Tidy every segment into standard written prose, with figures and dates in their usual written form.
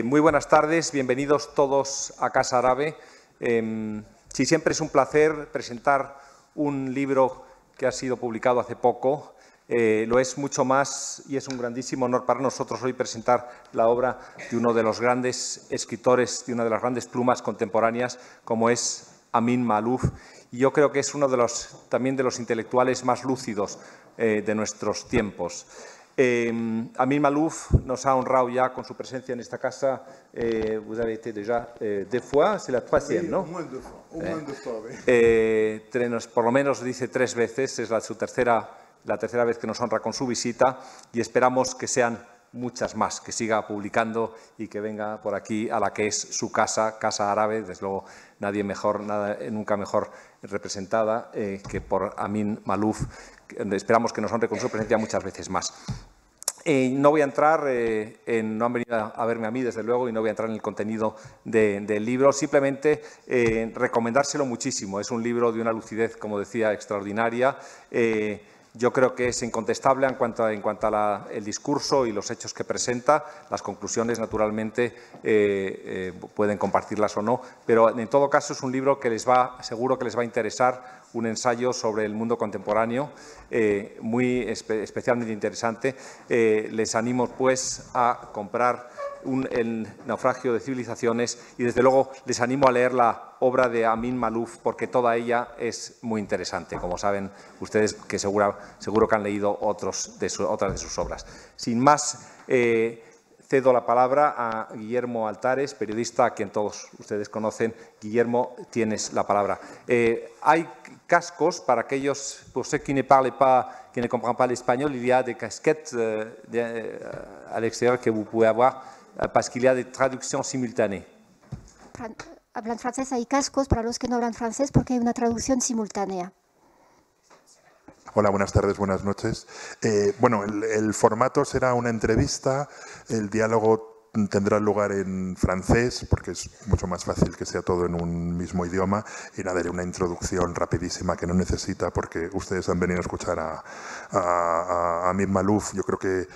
Muy buenas tardes, bienvenidos todos a Casa Árabe. Sí, siempre es un placer presentar un libro que ha sido publicado hace poco. Lo es mucho más y es un grandísimo honor para nosotros hoy presentar la obra de uno de los grandes escritores, de una de las grandes plumas contemporáneas, como es Amin Maalouf. Y yo creo que es uno de también de los intelectuales más lúcidos de nuestros tiempos. Amin Maalouf nos ha honrado ya con su presencia en esta casa. Vous avez été déjà deux fois, c'est la troisième, ¿no? Au moins deux fois, oui. Por lo menos dice 3 veces, es la tercera vez que nos honra con su visita y esperamos que sean muchas más, que siga publicando y que venga por aquí a la que es su casa, Casa Árabe. Desde luego, nadie mejor, nunca mejor representada que por Amin Maalouf. Esperamos que nos honre con su presencia muchas veces más. No voy a entrar, no han venido a verme a mí, desde luego, y no voy a entrar en el contenido del libro, simplemente recomendárselo muchísimo. Es un libro de una lucidez, como decía, extraordinaria. Yo creo que es incontestable en cuanto a el discurso y los hechos que presenta. Las conclusiones, naturalmente, pueden compartirlas o no, pero en todo caso es un libro que seguro que les va a interesar, un ensayo sobre el mundo contemporáneo muy especialmente interesante. Les animo, pues, a comprar El naufragio de civilizaciones y, desde luego, les animo a leer la obra de Amin Maalouf porque toda ella es muy interesante, como saben ustedes, que seguro que han leído otras de sus obras. Sin más, cedo la palabra a Guillermo Altares, periodista a quien todos ustedes conocen. Guillermo, tienes la palabra. Hay cascos para aquellos, pour ceux qui ne parlent pas, qui ne comprennent pas l'espagnol, il y a des casquettes à l'extérieur que vous pouvez avoir parce qu'il y a des traductions simultanées. Hablan francés, hay cascos para los que no hablan francés porque hay una traducción simultánea. Hola, buenas tardes, buenas noches. Bueno, el formato será una entrevista, el diálogo tendrá lugar en francés porque es mucho más fácil que sea todo en un mismo idioma, y nada, haré una introducción rapidísima que no necesita porque ustedes han venido a escuchar a Amin Maalouf. Yo creo que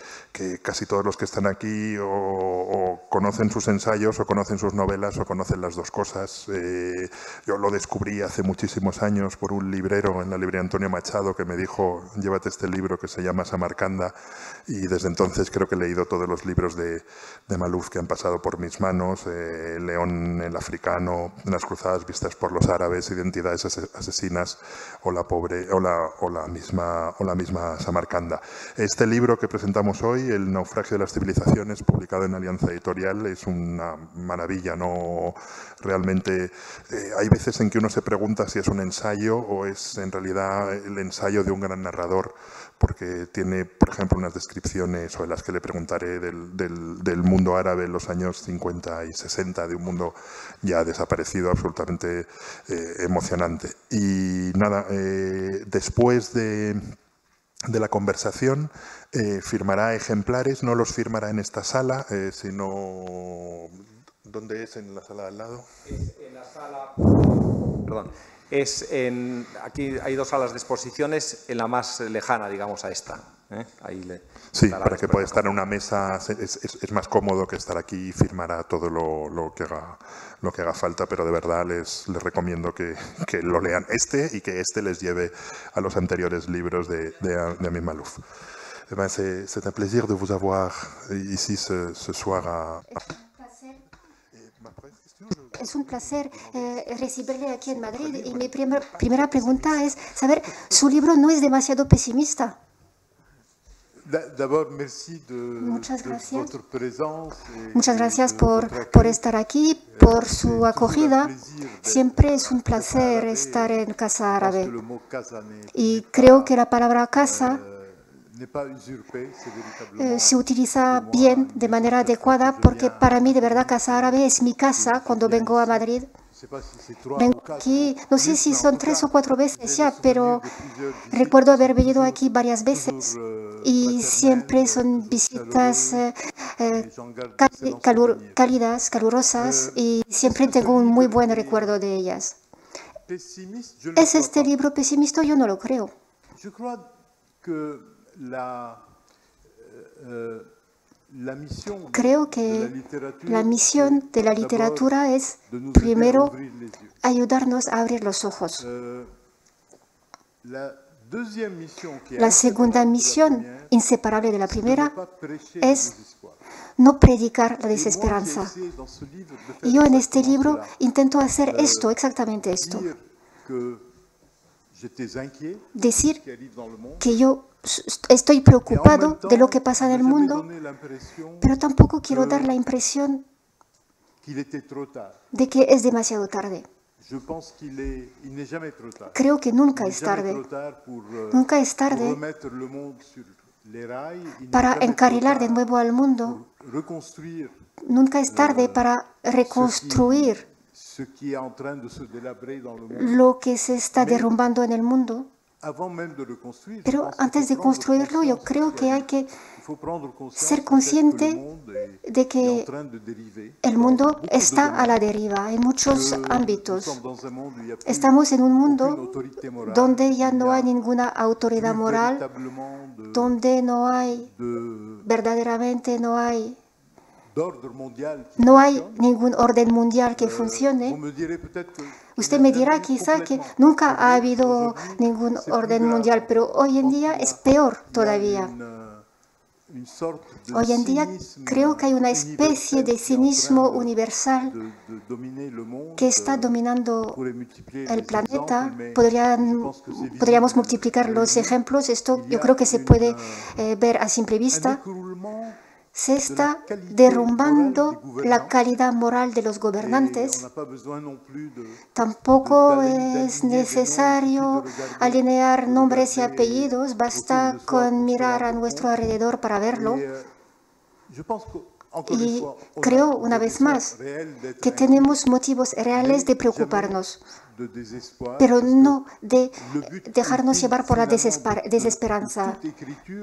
casi todos los que están aquí o conocen sus ensayos o conocen sus novelas o conocen las dos cosas. Yo lo descubrí hace muchísimos años por un librero en la librería Antonio Machado que me dijo: llévate este libro que se llama Samarcanda, y desde entonces creo que he leído todos los libros de Maalouf que han pasado por mis manos: León el africano, Las cruzadas vistas por los árabes, Identidades asesinas o la misma Samarcanda. Este libro que presentamos hoy, El naufragio de las civilizaciones, publicado en Alianza Editorial, es una maravilla. No, realmente hay veces en que uno se pregunta si es un ensayo o es en realidad el ensayo de un gran narrador, porque tiene, por ejemplo, unas descripciones sobre las que le preguntaré del mundo árabe en los años 50 y 60, de un mundo ya desaparecido, absolutamente emocionante. Y nada, después de la conversación firmará ejemplares, no los firmará en esta sala, sino... ¿Dónde es? ¿En la sala de al lado? Es en la sala... Perdón. Aquí hay 2 salas de exposiciones, en la más lejana, digamos, a esta. Sí, para que pueda estar en una mesa es más cómodo que estar aquí, y firmará todo lo que haga falta, pero de verdad les recomiendo que lo lean y que les lleve a los anteriores libros de Amin Maalouf. C'est un plaisir de vous avoir ici ce soir Es un placer recibirle aquí en Madrid, y mi primera pregunta es saber, su libro no es demasiado pesimista. Muchas gracias por estar aquí, por su acogida. Siempre es un placer estar en Casa Árabe. Y creo que la palabra casa se utiliza bien, de manera adecuada, porque para mí, de verdad, Casa Árabe es mi casa cuando vengo a Madrid. Vengo aquí, no sé si son 3 o 4 veces ya, pero recuerdo haber venido aquí varias veces, y siempre son visitas cálidas, calurosas, y siempre tengo un muy buen recuerdo de ellas. ¿Es este libro pesimista? Yo no lo creo. Creo que la misión de la literatura es, primero, ayudarnos a abrir los ojos. La segunda misión, inseparable de la primera, es no predicar la desesperanza. Y yo en este libro intento hacer esto, exactamente esto. Decir que yo estoy preocupado de lo que pasa en el mundo, pero tampoco quiero dar la impresión de que es demasiado tarde. Creo que nunca es tarde. Nunca es tarde para encarrilar de nuevo al mundo. Nunca es tarde para reconstruir lo que se está derrumbando en el mundo. Pero antes de construirlo, yo creo que hay que ser consciente de que el mundo está a la deriva en muchos ámbitos. Estamos en un mundo donde ya no hay ninguna autoridad moral, donde no hay, verdaderamente no hay ningún orden mundial que funcione. Usted me dirá quizá que nunca ha habido ningún orden mundial, pero hoy en día es peor todavía. Hoy en día creo que hay una especie de cinismo universal que está dominando el planeta. Podríamos multiplicar los ejemplos. Esto yo creo que se puede ver a simple vista. Se está derrumbando la calidad moral de los gobernantes. Tampoco es necesario alinear nombres y apellidos, basta con mirar a nuestro alrededor para verlo. Y creo, una vez más, que tenemos motivos reales de preocuparnos, pero no de dejarnos llevar por la desesperanza,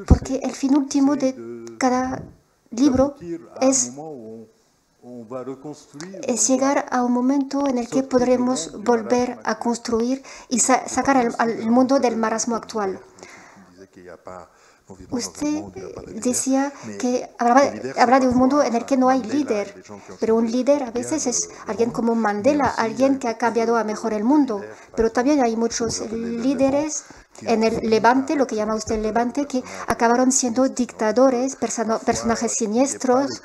porque el fin último de cada libro es llegar a un momento en el que podremos volver a construir y sacar al mundo del marasmo actual. Usted decía que habla de un mundo en el que no hay líder, pero un líder a veces es alguien como Mandela, alguien que ha cambiado a mejor el mundo, pero también hay muchos líderes en el Levante, lo que llama usted el Levante, que acabaron siendo dictadores, personajes siniestros.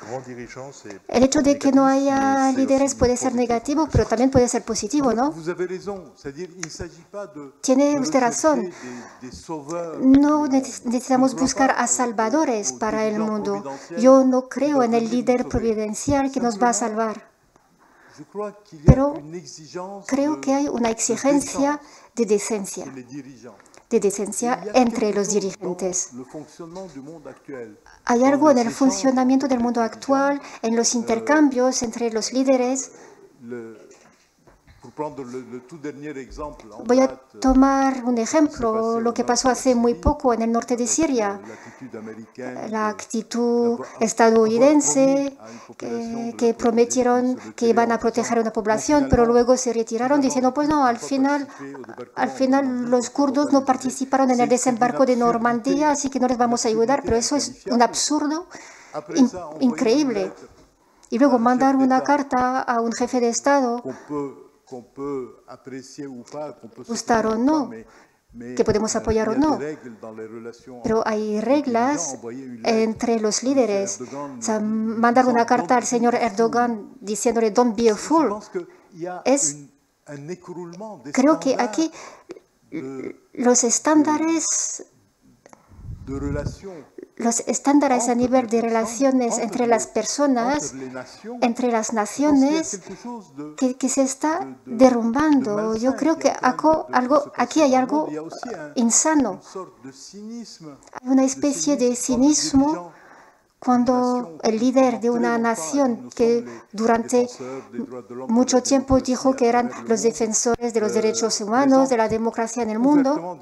El hecho de que no haya líderes puede ser negativo, pero también puede ser positivo, ¿no? Tiene usted razón. No necesitamos buscar a salvadores para el mundo. Yo no creo en el líder providencial que nos va a salvar. Pero creo que hay una exigencia de decencia entre los dirigentes. Hay algo en el funcionamiento del mundo actual, en los intercambios entre los líderes. Voy a tomar un ejemplo, lo que pasó hace muy poco en el norte de Siria. La actitud estadounidense que prometieron que iban a proteger a una población, pero luego se retiraron diciendo, pues no, al final los kurdos no participaron en el desembarco de Normandía, así que no les vamos a ayudar, pero eso es un absurdo increíble. Y luego mandar una carta a un jefe de Estado, gustar o no, que podemos apoyar o no, pero hay reglas entre los líderes. O sea, mandar una carta al señor Erdogan diciéndole "Don't be a fool", creo que aquí los estándares a nivel de relaciones entre las personas, entre las naciones, que se está derrumbando. Yo creo que aquí hay algo insano. Hay una especie de cinismo cuando el líder de una nación que durante mucho tiempo dijo que eran los defensores de los derechos humanos, de la democracia en el mundo,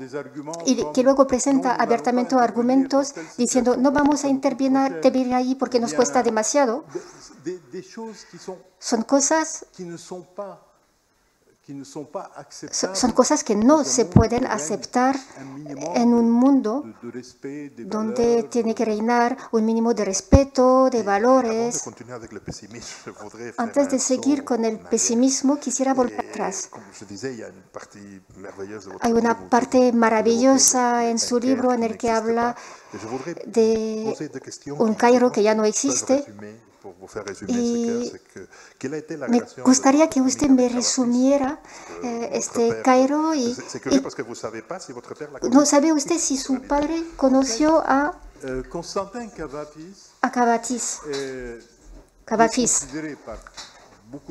y que luego presenta abiertamente argumentos diciendo no vamos a intervenir ahí porque nos cuesta demasiado, son cosas son cosas que no se pueden aceptar en un mundo donde tiene que reinar un mínimo de respeto, de valores. Antes de seguir con el pesimismo, quisiera volver atrás. Hay una parte maravillosa en su libro en el que habla de un Cairo que ya no existe. Y me gustaría que usted me resumiera este Cairo y ¿no sabe usted si su padre conoció a Cavafis?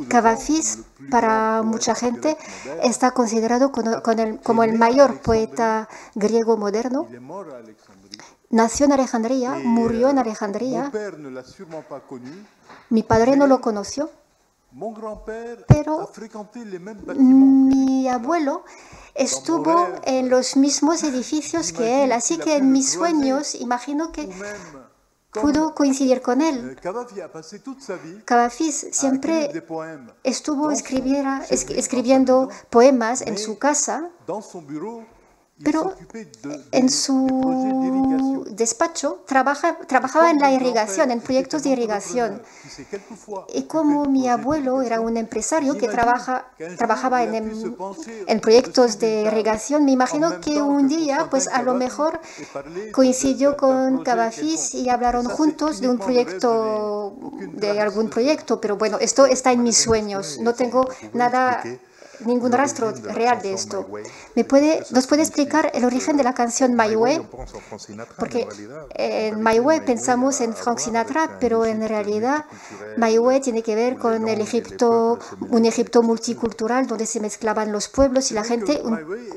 Cavafis, para mucha gente, está considerado como el mayor poeta griego moderno. Nació en Alejandría, murió en Alejandría. Mi padre no lo conoció, pero mi abuelo estuvo en los mismos edificios que él, así que en mis sueños imagino que pudo coincidir con él. Cavafis siempre estuvo escribiendo poemas en su casa, pero en su despacho trabajaba en la irrigación, en proyectos de irrigación. Y como mi abuelo era un empresario que trabajaba en proyectos de irrigación, me imagino que un día, pues a lo mejor coincidió con Cavafis y hablaron juntos de un proyecto, de algún proyecto. Pero bueno, esto está en mis sueños. No tengo ningún rastro real de esto. ¿Nos puede explicar el origen de la canción My Way? Porque en My Way pensamos en Frank Sinatra, pero en realidad My Way tiene que ver con un Egipto multicultural donde se mezclaban los pueblos y la gente,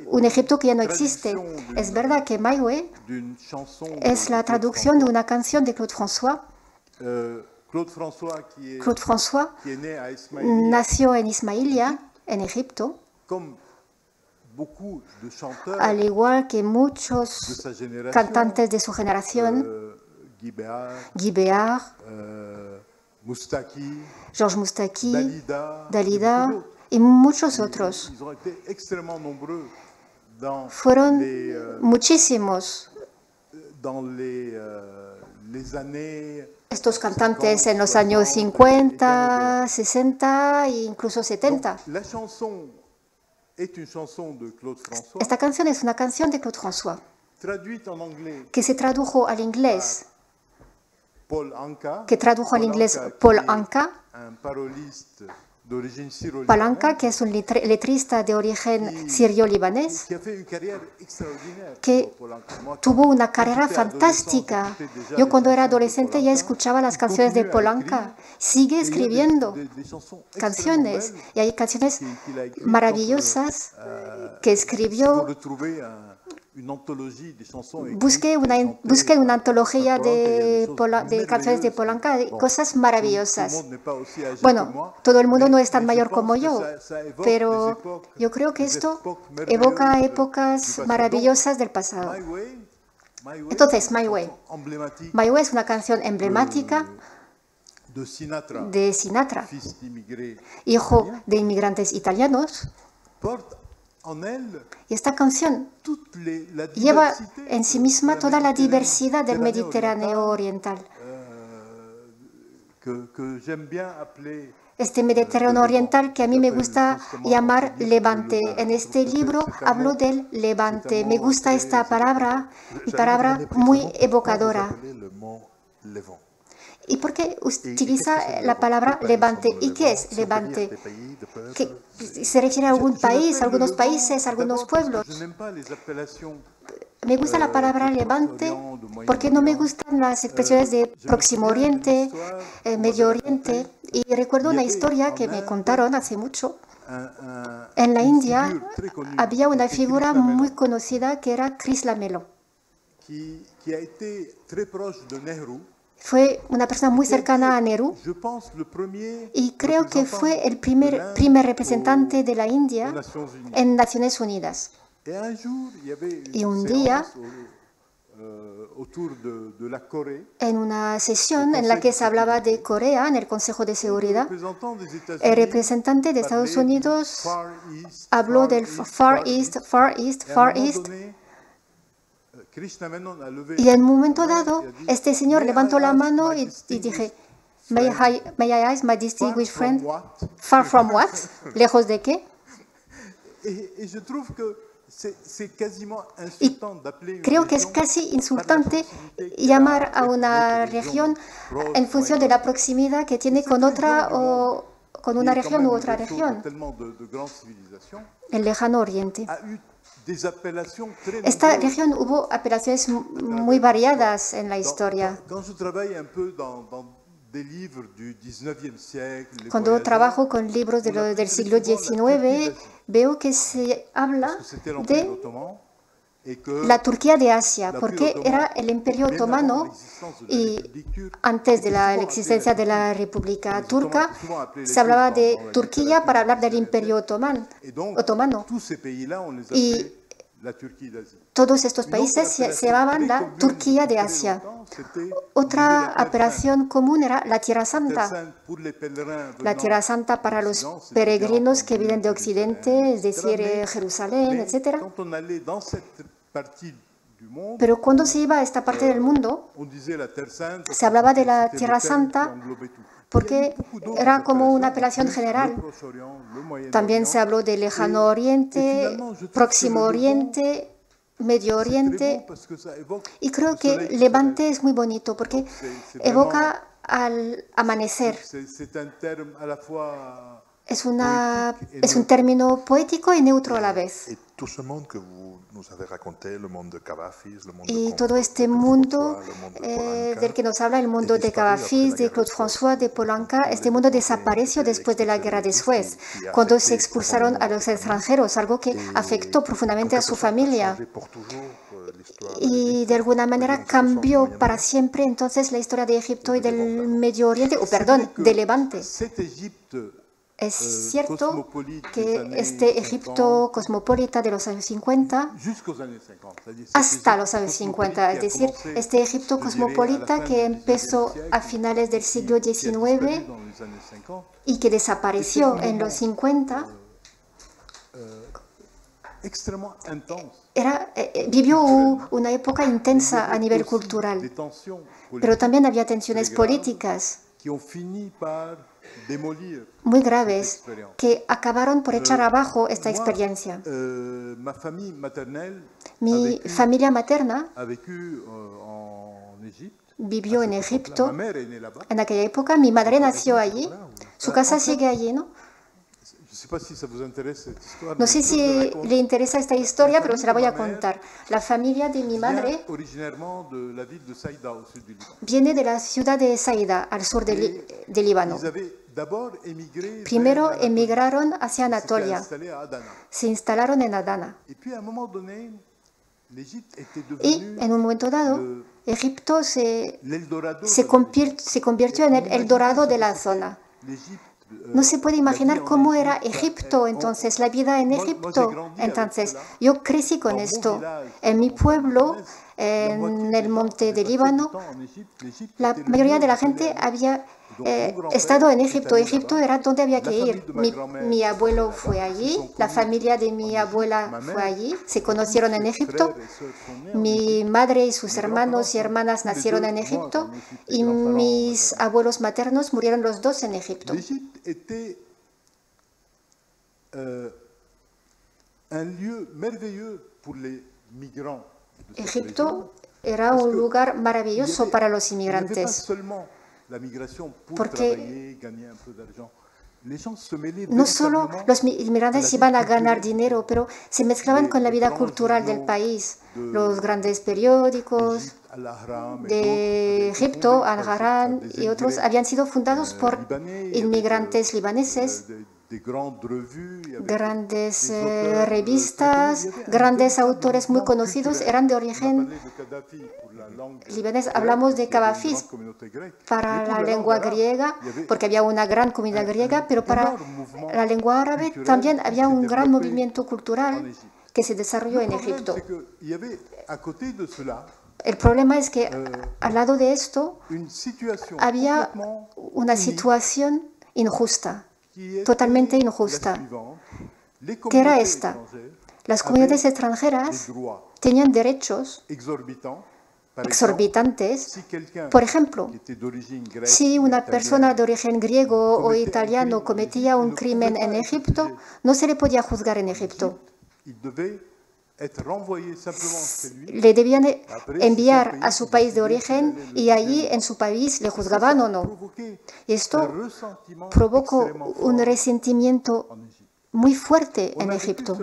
un Egipto que ya no existe. Es verdad que My Way es la traducción de una canción de Claude François. Claude François nació en Ismailia, en Egipto, al igual que muchos cantantes de su generación, Guy Béart, Georges Moustaki, Dalida y muchos otros. Fueron muchísimos estos cantantes en los años 50, 60 e incluso 70. Esta canción es una canción de Claude François que se tradujo al inglés, Paul Anka, Paul Anka, que es un letrista de origen sirio-libanés, que tuvo una carrera fantástica. Yo cuando era adolescente ya escuchaba las canciones de Paul Anka. Sigue escribiendo canciones y hay canciones maravillosas que escribió. Busque una antología de canciones de Paul Anka, cosas maravillosas. Bueno, todo el mundo no es tan mayor como yo, pero yo creo que esto evoca épocas maravillosas del pasado. Entonces, My Way. My Way es una canción emblemática de Sinatra, hijo de inmigrantes italianos. Y esta canción lleva en sí misma toda la diversidad del Mediterráneo oriental. Este Mediterráneo oriental que a mí me gusta llamar Levante. En este libro hablo del Levante. Me gusta esta palabra, muy evocadora. ¿Y por qué utiliza la palabra Levante? ¿Y qué es Levante? ¿Se refiere a algún país, a algunos países, a algunos pueblos? Me gusta la palabra Levante porque no me gustan las expresiones de Próximo Oriente, Medio Oriente. Y recuerdo una historia que me contaron hace mucho. En la India había una figura muy conocida que era Chris Lamello. Fue una persona muy cercana a Nehru y creo que fue el primer representante de la India en Naciones Unidas. Y un día en una sesión en la que se hablaba de Corea en el Consejo de Seguridad. El representante de Estados Unidos habló del Far East, y en un momento dado, este señor levantó la mano y dije, may I ask my distinguished friend, far from what? ¿Lejos de qué? Y creo que es casi insultante llamar a una región en función de la proximidad que tiene con otra o con una región u otra región. El lejano oriente. Esta región hubo apelaciones muy variadas en la historia. Cuando trabajo con libros del siglo XIX, veo que se habla de la Turquía de Asia, porque era el Imperio Otomano y antes de la existencia de la República Turca, se hablaba de Turquía para hablar del Imperio Otomano. Y todos estos países se llamaban la Turquía de Asia. Otra apelación común era la Tierra Santa. La Tierra Santa para los peregrinos que vienen de Occidente, es decir, Jerusalén, etc. Pero cuando se iba a esta parte del mundo, se hablaba de la Tierra Santa porque era como una apelación general. También se habló de Lejano Oriente, Próximo Oriente, Medio Oriente. Y creo que Levante es muy bonito porque evoca al amanecer. Es un término poético y neutro a la vez. Y todo este mundo del que nos habla, el mundo de Cavafis, de Claude François, de Polanca, este mundo desapareció después de la guerra de Suez, cuando se expulsaron a los extranjeros, algo que afectó profundamente a su familia. Y de alguna manera cambió para siempre entonces la historia de Egipto y del Medio Oriente, de Levante. Es cierto que este Egipto cosmopolita de los años 50, hasta los años 50, es decir, este Egipto cosmopolita que empezó a finales del siglo XIX y que desapareció en los 50, vivió una época intensa a nivel cultural, pero también había tensiones políticas muy graves que acabaron por echar abajo esta experiencia. Mi familia materna vivió en Egipto en aquella época. Mi madre nació allí. Su casa sigue allí, ¿no? No sé si le interesa esta historia, pero se la voy a contar. La familia de mi madre viene de la ciudad de Saïda, al sur de Líbano. Primero emigraron hacia Anatolia, se instalaron en Adana. Y en un momento dado, Egipto se convirtió en el Eldorado de la zona. No se puede imaginar cómo era Egipto entonces, la vida en Egipto. Entonces, yo crecí con esto. En mi pueblo, en el monte de Líbano, la mayoría de la gente había estado en Egipto. Egipto era donde había que ir. Mi abuelo fue allí, la familia de mi abuela fue allí, se conocieron en Egipto. Mi madre y sus hermanos y hermanas nacieron en Egipto y mis abuelos maternos murieron los dos en Egipto. Egipto era un lugar maravilloso para los inmigrantes, porque no solo los inmigrantes iban a ganar dinero, pero se mezclaban con la vida cultural del país. Los grandes periódicos de Egipto, Al-Haram y otros, habían sido fundados por inmigrantes libaneses. Grandes revistas, grandes autores muy conocidos eran de origen libanés. Hablamos de Cavafis para la lengua griega, porque había una gran comunidad griega, pero para la lengua árabe también había un gran movimiento cultural que se desarrolló en Egipto. El problema es que al lado de esto había una situación injusta, totalmente injusta, que era esta. Las comunidades extranjeras tenían derechos exorbitantes. Por ejemplo, si una persona de origen griego o italiano cometía un crimen en Egipto, no se le podía juzgar en Egipto. Le debían enviar a su país de origen y allí en su país le juzgaban o no. Y esto provocó un resentimiento muy fuerte en Egipto.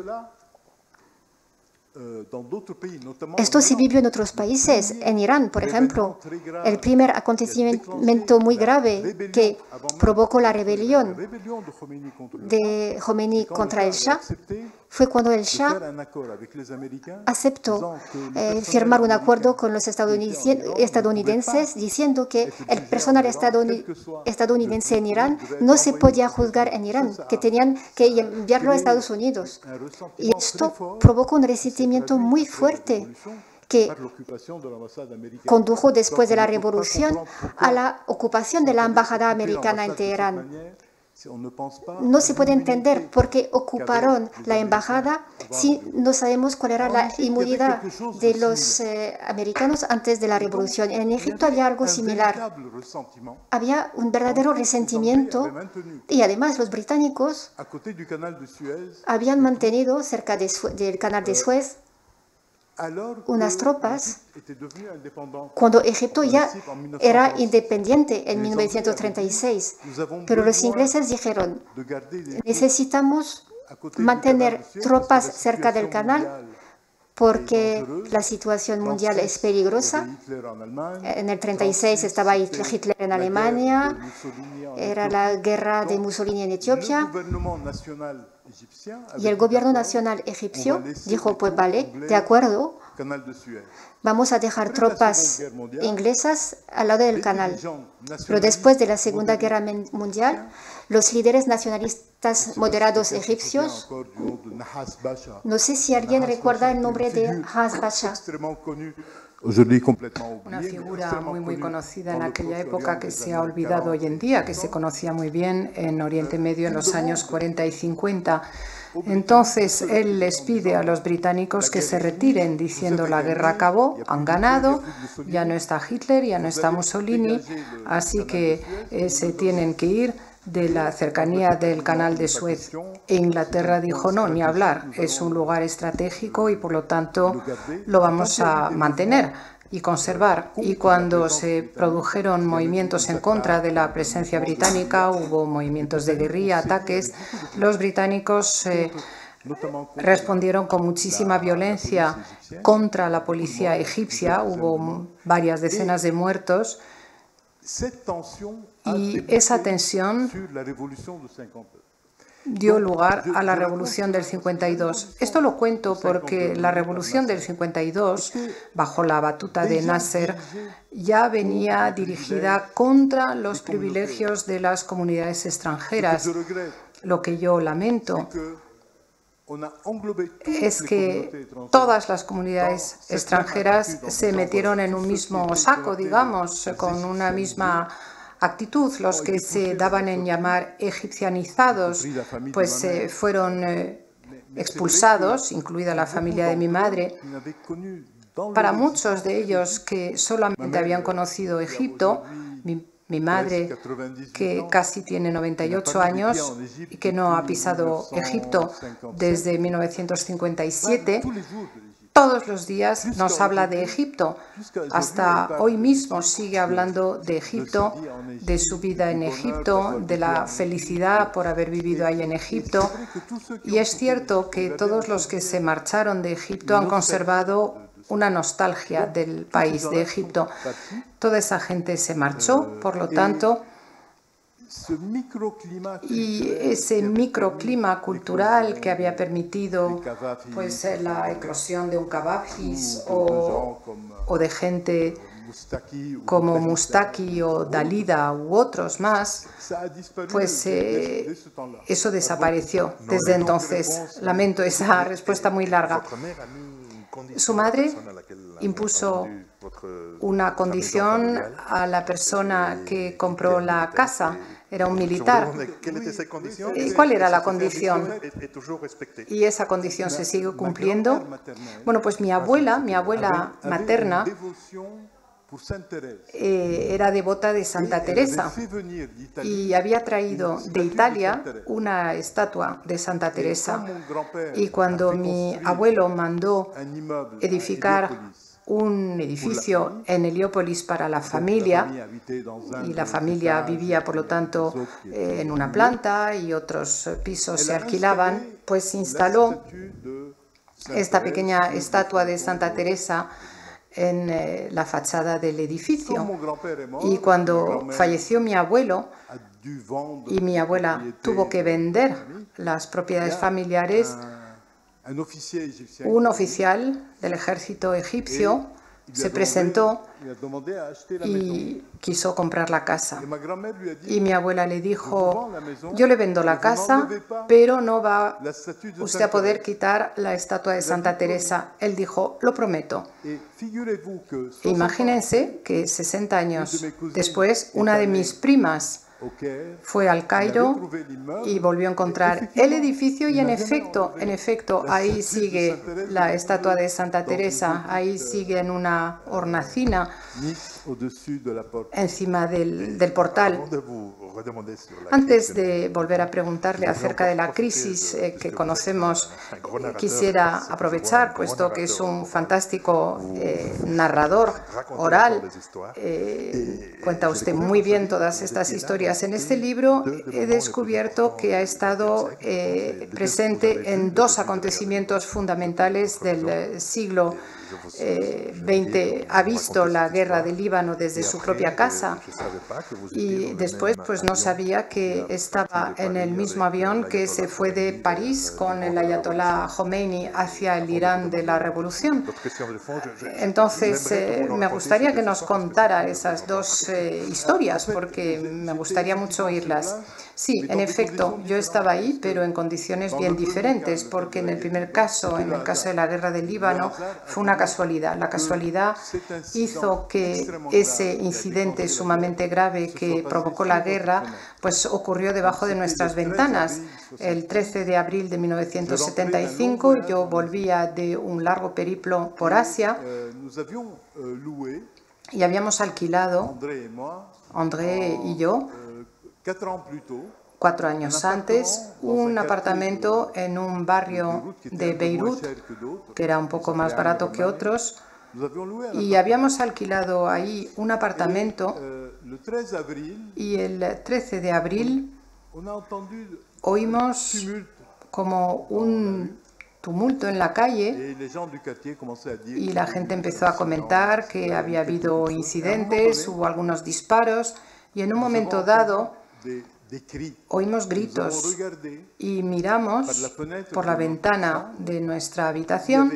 Esto se vivió en otros países, en Irán, por ejemplo. El primer acontecimiento muy grave que provocó la rebelión de Khomeini contra el Shah fue cuando el Shah aceptó firmar un acuerdo con los estadounidenses diciendo que el personal estadounidense en Irán no se podía juzgar en Irán, que tenían que enviarlo a Estados Unidos. Y esto provocó un resentimiento muy fuerte que condujo después de la revolución a la ocupación de la embajada americana en Teherán. No se puede entender por qué ocuparon la embajada si no sabemos cuál era la inmunidad de los americanos antes de la revolución. En Egipto había algo similar. Había un verdadero resentimiento y además los británicos habían mantenido cerca del canal de Suez unas tropas cuando Egipto ya era independiente en 1936. Pero los ingleses dijeron, necesitamos mantener tropas cerca del canal porque la situación mundial es peligrosa. En el 36 estaba Hitler en Alemania, era la guerra de Mussolini en Etiopía. Y el gobierno nacional egipcio dijo, pues vale, de acuerdo, vamos a dejar tropas inglesas al lado del canal. Pero después de la Segunda Guerra Mundial, los líderes nacionalistas moderados egipcios, no sé si alguien recuerda el nombre de Nahas Pasha. Una figura muy conocida en aquella época que se ha olvidado hoy en día, que se conocía muy bien en Oriente Medio en los años 40 y 50. Entonces él les pide a los británicos que se retiren diciendo la guerra acabó, han ganado, ya no está Hitler, ya no está Mussolini, así que se tienen que ir de la cercanía del canal de Suez. E Inglaterra dijo no, ni hablar, es un lugar estratégico y por lo tanto lo vamos a mantener y conservar. Y cuando se produjeron movimientos en contra de la presencia británica, hubo movimientos de guerrilla, ataques, los británicos respondieron con muchísima violencia contra la policía egipcia, hubo varias decenas de muertos. Y esa tensión dio lugar a la Revolución del 52. Esto lo cuento porque la Revolución del 52, bajo la batuta de Nasser, ya venía dirigida contra los privilegios de las comunidades extranjeras. Lo que yo lamento es que todas las comunidades extranjeras se metieron en un mismo saco, digamos, con una misma actitud. Los que se daban en llamar egipcianizados, pues fueron expulsados, incluida la familia de mi madre. Para muchos de ellos que solamente habían conocido Egipto, mi madre, que casi tiene 98 años y que no ha pisado Egipto desde 1957, todos los días nos habla de Egipto. Hasta hoy mismo sigue hablando de Egipto, de su vida en Egipto, de la felicidad por haber vivido ahí en Egipto. Y es cierto que todos los que se marcharon de Egipto han conservado una nostalgia del país de Egipto. Toda esa gente se marchó, por lo tanto, y ese microclima cultural que había permitido pues, la eclosión de un Kavafis o de gente como Mustaki o Dalida u otros más, pues eso desapareció desde entonces. Lamento esa respuesta muy larga. Su madre impuso una condición a la persona que compró la casa. Era un militar. ¿Y cuál era la condición? ¿Y esa condición se sigue cumpliendo? Bueno, pues mi abuela materna, era devota de Santa Teresa y había traído de Italia una estatua de Santa Teresa. Y cuando mi abuelo mandó edificar un edificio en Heliópolis para la familia, y la familia vivía, por lo tanto, en una planta y otros pisos se alquilaban, pues instaló esta pequeña estatua de Santa Teresa en la fachada del edificio. Y cuando falleció mi abuelo y mi abuela tuvo que vender las propiedades familiares, un oficial del ejército egipcio se presentó y quiso comprar la casa. Y mi abuela le dijo: yo le vendo la casa, pero no va usted a poder quitar la estatua de Santa Teresa. Él dijo: lo prometo. Imagínense que 60 años después, una de mis primas fue al Cairo y volvió a encontrar el edificio y en efecto, ahí sigue la estatua de Santa Teresa, ahí sigue en una hornacina encima del portal. Antes de volver a preguntarle acerca de la crisis que conocemos, quisiera aprovechar, puesto que es un fantástico narrador oral, cuenta usted muy bien todas estas historias. En este libro he descubierto que ha estado presente en dos acontecimientos fundamentales del siglo XX. Ha visto la guerra del Líbano desde su propia casa y después pues no sabía que estaba en el mismo avión que se fue de París con el ayatolá Khomeini hacia el Irán de la revolución. Entonces me gustaría que nos contara esas dos historias, porque me gustaría mucho oírlas. Sí, en efecto, yo estaba ahí, pero en condiciones bien diferentes, porque en el primer caso, en el caso de la guerra del Líbano, fue una casualidad. La casualidad hizo que ese incidente sumamente grave que provocó la guerra, pues ocurrió debajo de nuestras ventanas. El 13 de abril de 1975 yo volvía de un largo periplo por Asia y habíamos alquilado, André y yo, 4 años antes, un apartamento en un barrio de Beirut, que era un poco más barato que otros, y habíamos alquilado ahí un apartamento, y el 13 de abril oímos como un tumulto en la calle y la gente empezó a comentar que había habido incidentes, hubo algunos disparos, y en un momento dado oímos gritos y miramos por la ventana de nuestra habitación.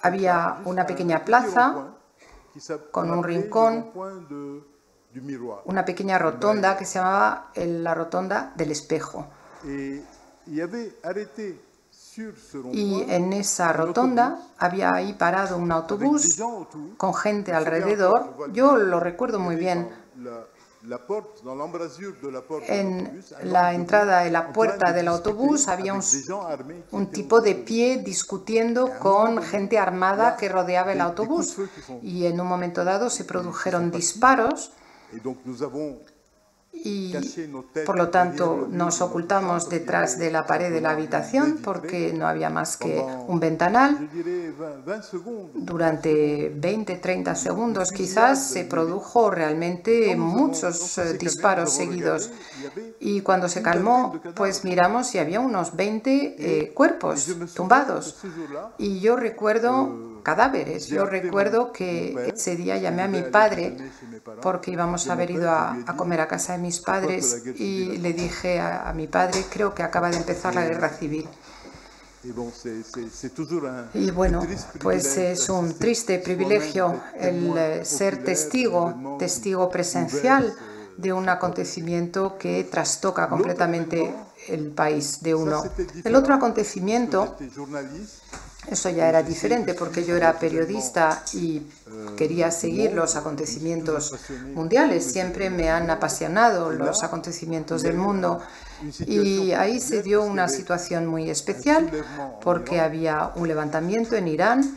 Había una pequeña plaza con un rincón, una pequeña rotonda que se llamaba la rotonda del espejo. Y en esa rotonda había ahí parado un autobús con gente alrededor. Yo lo recuerdo muy bien. En la entrada de la puerta del autobús había un tipo de pie discutiendo con gente armada que rodeaba el autobús. Y en un momento dado se produjeron disparos. Y por lo tanto nos ocultamos detrás de la pared de la habitación porque no había más que un ventanal. Durante 20-30 segundos quizás se produjo realmente muchos disparos seguidos, y cuando se calmó pues miramos y había unos 20 cuerpos tumbados, y yo recuerdo cadáveres. Yo recuerdo que ese día llamé a mi padre porque íbamos a haber ido a comer a casa de mis padres y le dije a mi padre: creo que acaba de empezar la guerra civil. Y bueno, pues es un triste privilegio el ser testigo presencial de un acontecimiento que trastoca completamente el país de uno. El otro acontecimiento Eso ya era diferente porque yo era periodista y quería seguir los acontecimientos mundiales. Siempre me han apasionado los acontecimientos del mundo. Y ahí se dio una situación muy especial porque había un levantamiento en Irán,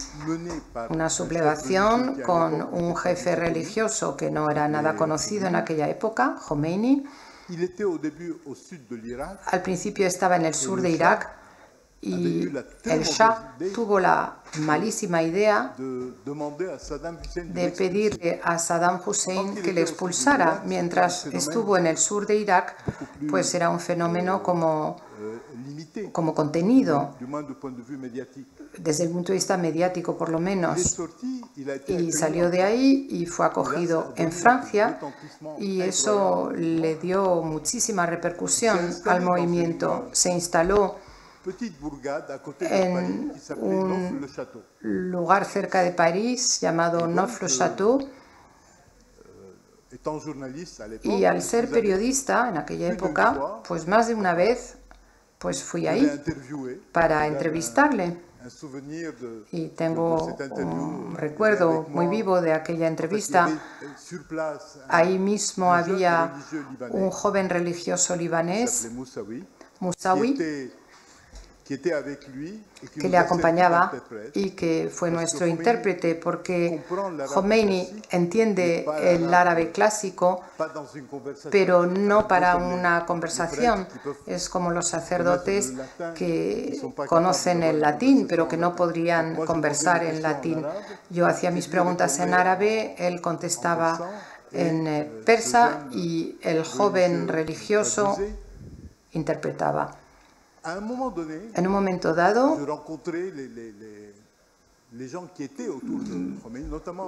una sublevación con un jefe religioso que no era nada conocido en aquella época, Khomeini. Al principio estaba en el sur de Irak y el Shah tuvo la malísima idea de pedirle a Saddam Hussein que le expulsara. Mientras estuvo en el sur de Irak, pues era un fenómeno como contenido, desde el punto de vista mediático por lo menos. Y salió de ahí y fue acogido en Francia y eso le dio muchísima repercusión al movimiento. Se instaló en un lugar cerca de París llamado Neuf-le-Château, y al ser periodista en aquella época, pues más de una vez pues fui ahí para entrevistarle. Y tengo un recuerdo muy vivo de aquella entrevista. Ahí mismo había un joven religioso libanés, Moussaoui, que le acompañaba y que fue nuestro intérprete, porque Khomeini entiende el árabe clásico, pero no para una conversación. Es como los sacerdotes que conocen el latín, pero que no podrían conversar en latín. Yo hacía mis preguntas en árabe, él contestaba en persa y el joven religioso interpretaba. En un momento dado,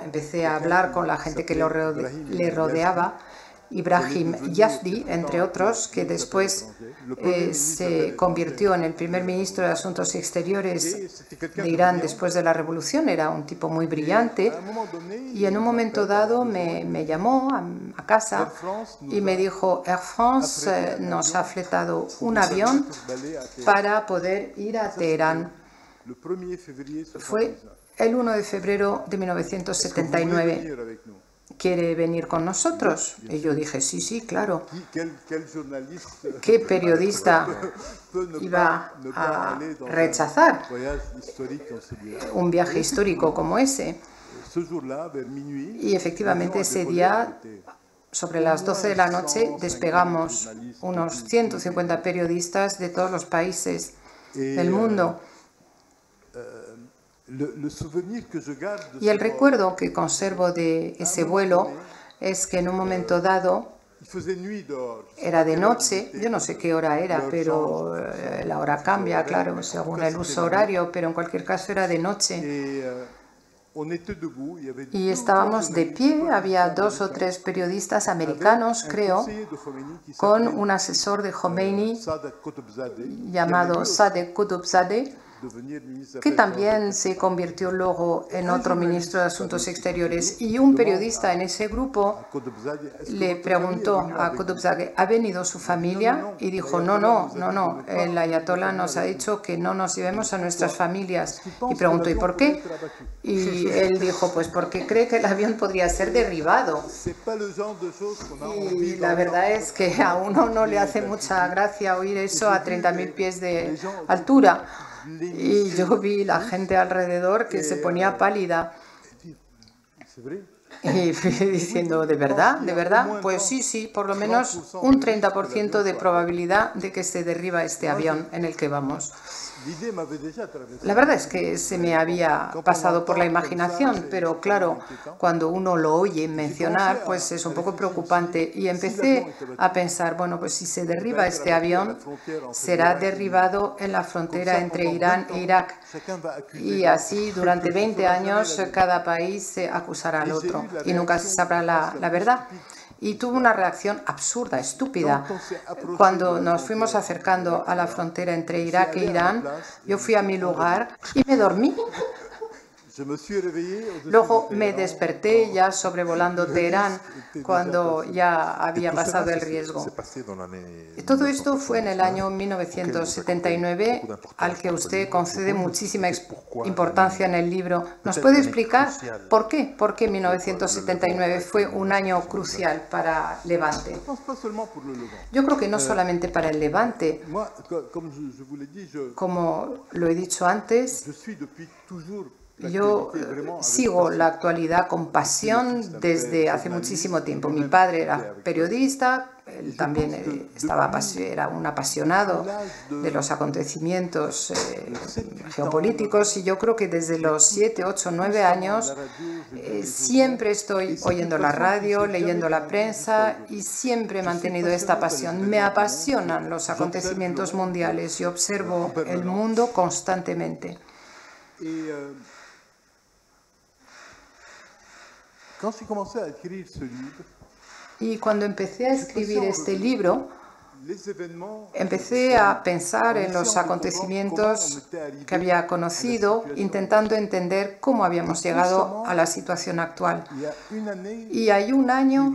empecé a hablar con la gente que le rodeaba, Ibrahim Yazdi, entre otros, que después se convirtió en el primer ministro de Asuntos Exteriores de Irán después de la revolución. Era un tipo muy brillante y en un momento dado me llamó a casa y me dijo: Air France nos ha fletado un avión para poder ir a Teherán. Fue el 1 de febrero de 1979. ¿Quiere venir con nosotros? Y yo dije, sí, sí, claro. ¿Qué periodista iba a rechazar un viaje histórico como ese? Y efectivamente ese día, sobre las 12 de la noche, despegamos unos 150 periodistas de todos los países del mundo. Y el recuerdo que conservo de ese vuelo es que en un momento dado era de noche, yo no sé qué hora era, pero la hora cambia, claro, según el uso horario, pero en cualquier caso era de noche. Y estábamos de pie, había 2 o 3 periodistas americanos, creo, con un asesor de Khomeini llamado Sadegh Qutbzadeh, que también se convirtió luego en otro ministro de Asuntos Exteriores. Y un periodista en ese grupo le preguntó a Qutbzadeh, ¿ha venido su familia? Y dijo, no, el ayatolá nos ha dicho que no nos llevemos a nuestras familias. Y preguntó, ¿y por qué? Y él dijo, pues porque cree que el avión podría ser derribado. Y la verdad es que a uno no le hace mucha gracia oír eso a 30.000 pies de altura. Y yo vi la gente alrededor que se ponía pálida y fui diciendo, ¿de verdad? ¿De verdad? Pues sí, por lo menos un 30% de probabilidad de que se derriba este avión en el que vamos. La verdad es que se me había pasado por la imaginación, pero claro, cuando uno lo oye mencionar, pues es un poco preocupante. Y empecé a pensar, bueno, pues si se derriba este avión, será derribado en la frontera entre Irán e Irak. Y así, durante 20 años, cada país se acusará al otro y nunca se sabrá la verdad. Y tuvo una reacción absurda, estúpida. Cuando nos fuimos acercando a la frontera entre Irak e Irán, yo fui a mi lugar y me dormí. Luego me desperté ya sobrevolando Teherán cuando ya había pasado el riesgo. Todo esto fue en el año 1979, al que usted concede muchísima importancia en el libro. ¿Nos puede explicar por qué? ¿Por qué 1979 fue un año crucial para Levante? Yo creo que no solamente para el Levante. Como lo he dicho antes, yo sigo la actualidad con pasión desde hace muchísimo tiempo. Mi padre era periodista, él también era un apasionado de los acontecimientos geopolíticos, y yo creo que desde los 7, 8, 9 años siempre estoy oyendo la radio, leyendo la prensa, y siempre he mantenido esta pasión. Me apasionan los acontecimientos mundiales y observo el mundo constantemente. Y cuando empecé a escribir este libro, empecé a pensar en los acontecimientos que había conocido, intentando entender cómo habíamos llegado a la situación actual. Y hay un año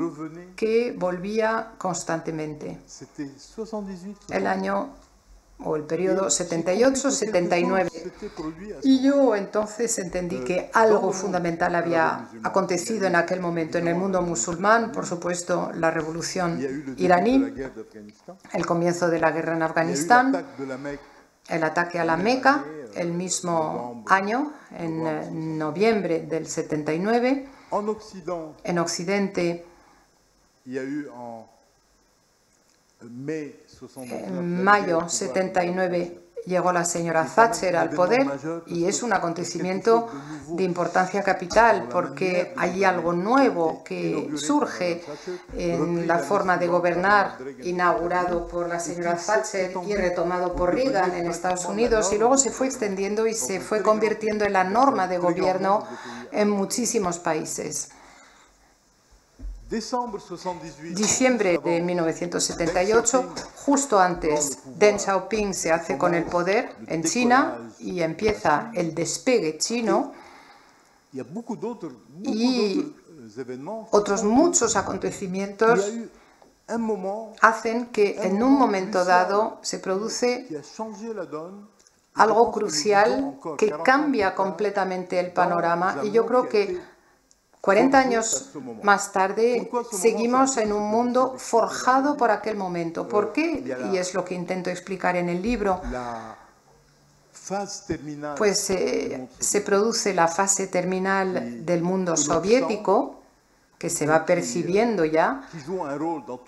que volvía constantemente, el año o el periodo 78-79. Y yo entonces entendí que algo fundamental había acontecido en aquel momento en el mundo musulmán. Por supuesto, la revolución iraní, el comienzo de la guerra en Afganistán, el ataque a la Meca el mismo año, en noviembre del 79. En Occidente, en mayo 79 llegó la señora Thatcher al poder, y es un acontecimiento de importancia capital porque hay algo nuevo que surge en la forma de gobernar, inaugurado por la señora Thatcher y retomado por Reagan en Estados Unidos, y luego se fue extendiendo y se fue convirtiendo en la norma de gobierno en muchísimos países. Diciembre de 1978, justo antes, Deng Xiaoping se hace con el poder en China y empieza el despegue chino, y otros muchos acontecimientos hacen que en un momento dado se produce algo crucial que cambia completamente el panorama, y yo creo que 40 años más tarde seguimos en un mundo forjado por aquel momento. ¿Por qué? Y es lo que intento explicar en el libro. Pues se produce la fase terminal del mundo soviético, que se va percibiendo ya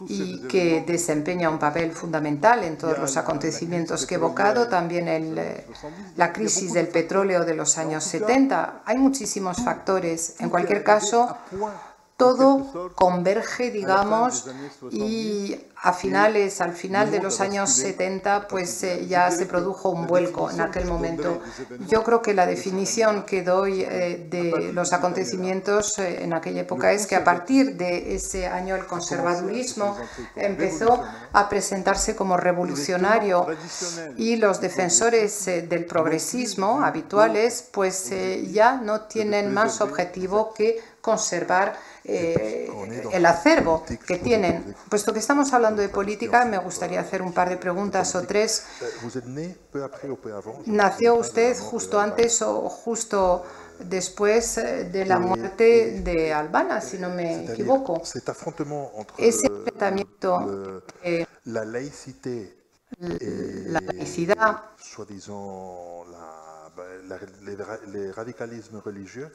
y que desempeña un papel fundamental en todos los acontecimientos que he evocado, también la crisis del petróleo de los años 70. Hay muchísimos factores. En cualquier caso, todo converge, digamos, y al final de los años 70, pues ya se produjo un vuelco en aquel momento. Yo creo que la definición que doy de los acontecimientos en aquella época es que a partir de ese año el conservadurismo empezó a presentarse como revolucionario, y los defensores del progresismo habituales pues ya no tienen más objetivo que conservar el acervo que tienen. Puesto que estamos hablando de política, me gustaría hacer un par de preguntas o tres. ¿Nació usted justo antes o justo después de la muerte de Albana, si no me equivoco? Ese enfrentamiento la laicidad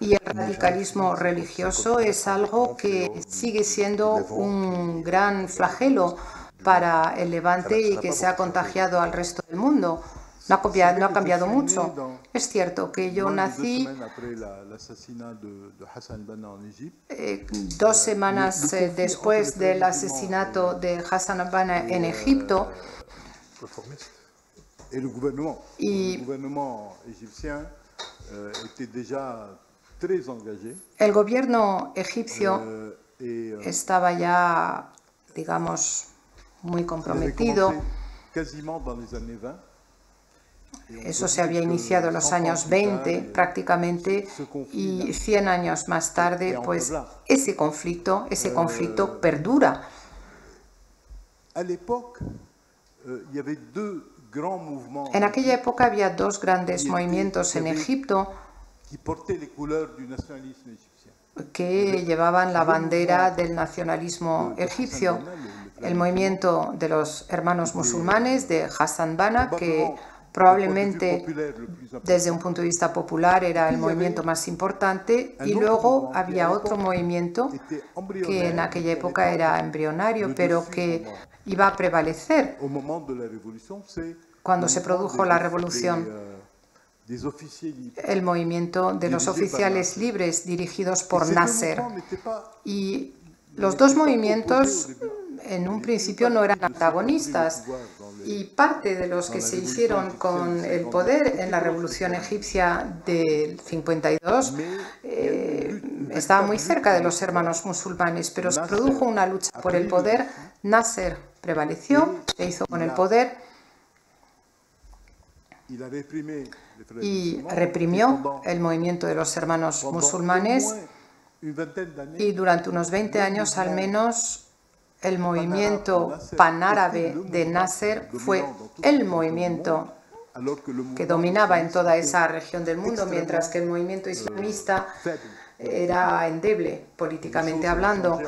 y el radicalismo religioso es algo que sigue siendo un gran flagelo para el Levante y que se ha contagiado al resto del mundo. No ha cambiado mucho. Es cierto que yo nací 2 semanas después del asesinato de Hassan al-Banna en Egipto, y el gobierno egipcio estaba ya, digamos, muy comprometido. Eso se había iniciado en los años 20 prácticamente, y 100 años más tarde, pues ese conflicto perdura. En aquella época había dos grandes movimientos en Egipto que llevaban la bandera del nacionalismo egipcio. El movimiento de los hermanos musulmanes de Hassan Banna, que probablemente desde un punto de vista popular era el movimiento más importante, y luego había otro movimiento que en aquella época era embrionario, pero que iba a prevalecer cuando se produjo la revolución, el movimiento de los oficiales libres dirigidos por Nasser. Y los dos movimientos en un principio no eran antagonistas, y parte de los que se hicieron con el poder en la revolución egipcia del 52 estaba muy cerca de los hermanos musulmanes, pero se produjo una lucha por el poder. Nasser prevaleció, se hizo con el poder y reprimió el movimiento de los hermanos musulmanes, y durante unos 20 años al menos el movimiento panárabe de Nasser fue el movimiento que dominaba en toda esa región del mundo, mientras que el movimiento islamista era endeble políticamente hablando.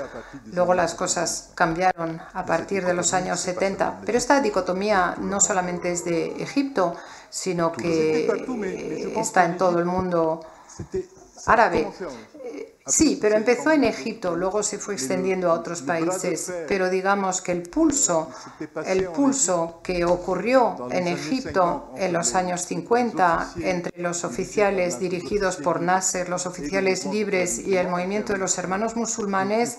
Luego las cosas cambiaron a partir de los años 70, pero esta dicotomía no solamente es de Egipto, sino que está en todo el mundo árabe. Sí, pero empezó en Egipto, luego se fue extendiendo a otros países, pero digamos que el pulso que ocurrió en Egipto en los años 50 entre los oficiales dirigidos por Nasser, los oficiales libres y el movimiento de los hermanos musulmanes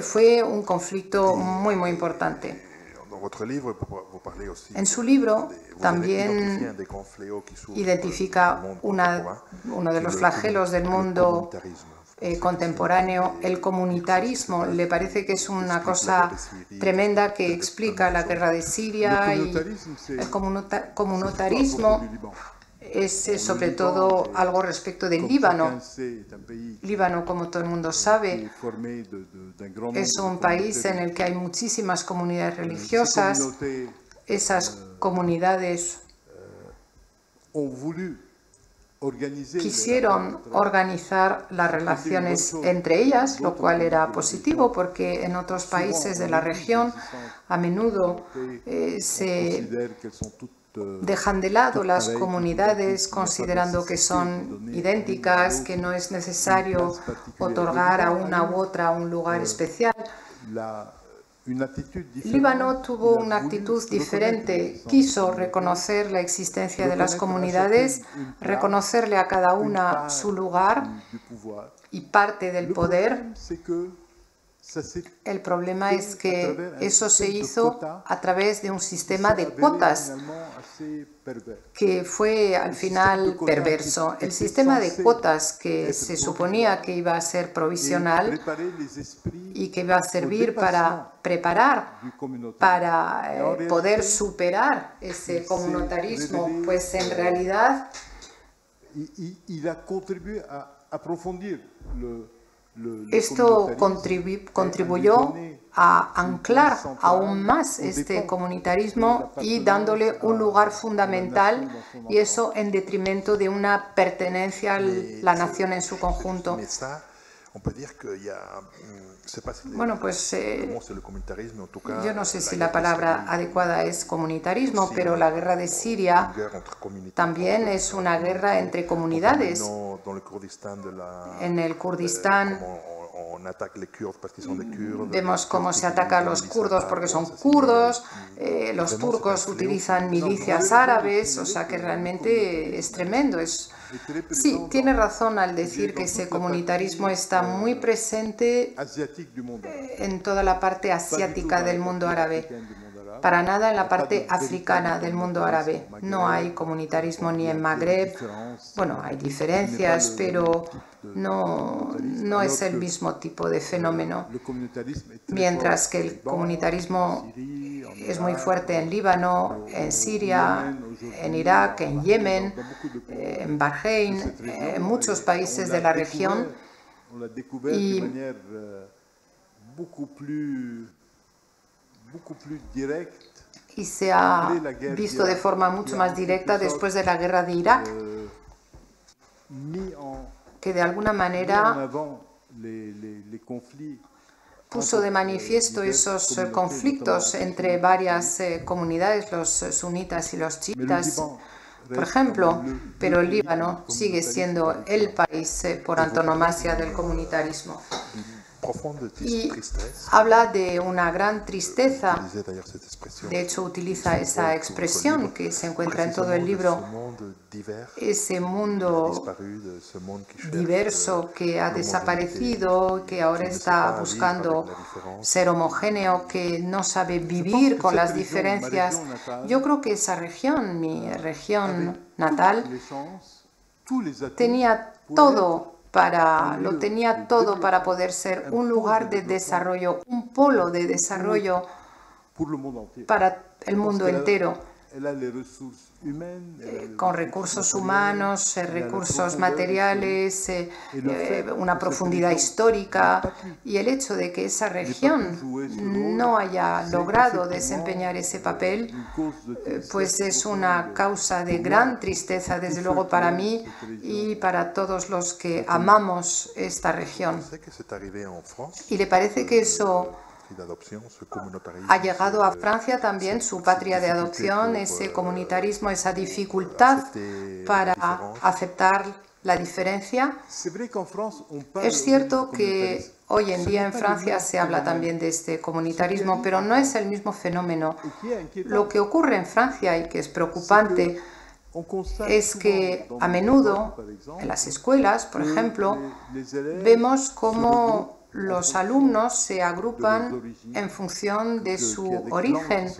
fue un conflicto muy, muy importante. En su libro también identifica uno de los flagelos del mundo contemporáneo, el comunitarismo. Le parece que es una cosa tremenda que explica la guerra de Siria, y el comunitarismo es sobre todo algo respecto del Líbano. Líbano, como todo el mundo sabe, es un país en el que hay muchísimas comunidades religiosas. Esas comunidades quisieron organizar las relaciones entre ellas, lo cual era positivo, porque en otros países de la región a menudo se dejan de lado las comunidades considerando que son idénticas, que no es necesario otorgar a una u otra un lugar especial. Líbano tuvo una actitud diferente, quiso reconocer la existencia de las comunidades, reconocerle a cada una su lugar y parte del poder. El problema es que eso se hizo a través de un sistema de cuotas que fue al final perverso. El sistema de cuotas, que se suponía que iba a ser provisional y que iba a servir para preparar, para poder superar ese comunitarismo, pues en realidad esto contribuyó a anclar aún más este comunitarismo y dándole un lugar fundamental, y eso en detrimento de una pertenencia a la nación en su conjunto. Bueno, pues yo no sé si la palabra adecuada es comunitarismo, pero la guerra de Siria también es una guerra entre comunidades. En el Kurdistán vemos cómo se ataca a los kurdos porque son kurdos, los turcos utilizan milicias árabes, o sea que realmente es tremendo. Sí, tiene razón al decir que ese comunitarismo está muy presente en toda la parte asiática del mundo árabe. Para nada en la parte africana del mundo árabe. No hay comunitarismo ni en Magreb. Bueno, hay diferencias, pero no es el mismo tipo de fenómeno. Mientras que el comunitarismo es muy fuerte en Líbano, en Siria, en Irak, en Yemen, en Bahrein, en muchos países de la región. Y se ha visto de forma mucho más directa después de la guerra de Irak, que de alguna manera puso de manifiesto esos conflictos entre varias comunidades, los sunitas y los chiitas, por ejemplo, pero el Líbano sigue siendo el país por antonomasia del comunitarismo. Y habla de una gran tristeza, de hecho utiliza esa expresión que se encuentra en todo el libro, ese mundo diverso que ha desaparecido, que ahora está buscando ser homogéneo, que no sabe vivir con las diferencias. Yo creo que esa región, mi región natal, tenía todo para poder ser un lugar de desarrollo, un polo de desarrollo para el mundo entero, con recursos humanos, recursos materiales, una profundidad histórica, y el hecho de que esa región no haya logrado desempeñar ese papel, pues es una causa de gran tristeza, desde luego para mí y para todos los que amamos esta región. ¿Y le parece que eso ha llegado a Francia también, su patria de adopción, ese comunitarismo, esa dificultad para aceptar la diferencia? Es cierto que hoy en día en Francia se habla también de este comunitarismo, pero no es el mismo fenómeno. Lo que ocurre en Francia y que es preocupante es que a menudo en las escuelas, por ejemplo, vemos cómo los alumnos se agrupan en función de su origen,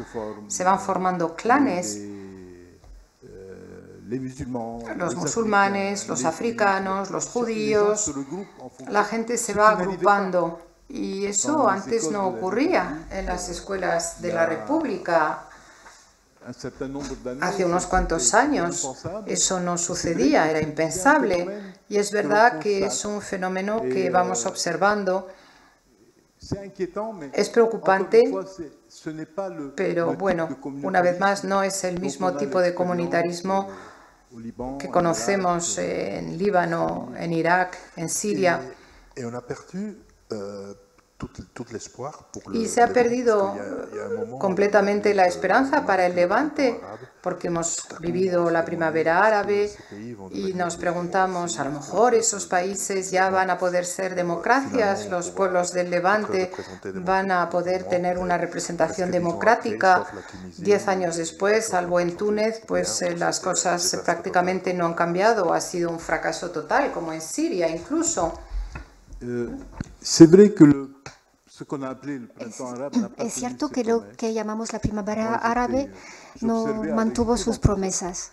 se van formando clanes, los musulmanes, los africanos, los judíos, la gente se va agrupando y eso antes no ocurría en las escuelas de la República. Hace unos cuantos años eso no sucedía, era impensable, y es verdad que es un fenómeno que vamos observando. Es preocupante, pero bueno, una vez más no es el mismo tipo de comunitarismo que conocemos en Líbano, en Irak, en Siria. Y se ha perdido completamente la esperanza para el Levante, porque hemos vivido la primavera árabe y nos preguntamos, a lo mejor esos países ya van a poder ser democracias, los pueblos del Levante van a poder tener una representación democrática. 10 años después, salvo en Túnez, pues las cosas prácticamente no han cambiado, ha sido un fracaso total, como en Siria incluso. Es cierto que lo que llamamos la primavera árabe no mantuvo sus promesas.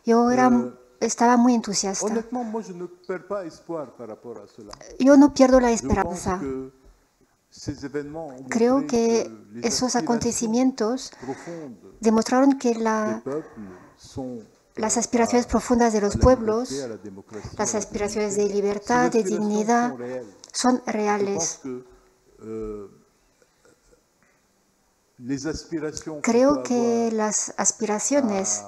Yo estaba muy entusiasta. Yo no pierdo la esperanza. Creo que esos acontecimientos demostraron que las aspiraciones profundas de los pueblos, las aspiraciones de libertad, de dignidad, son reales. Creo que las aspiraciones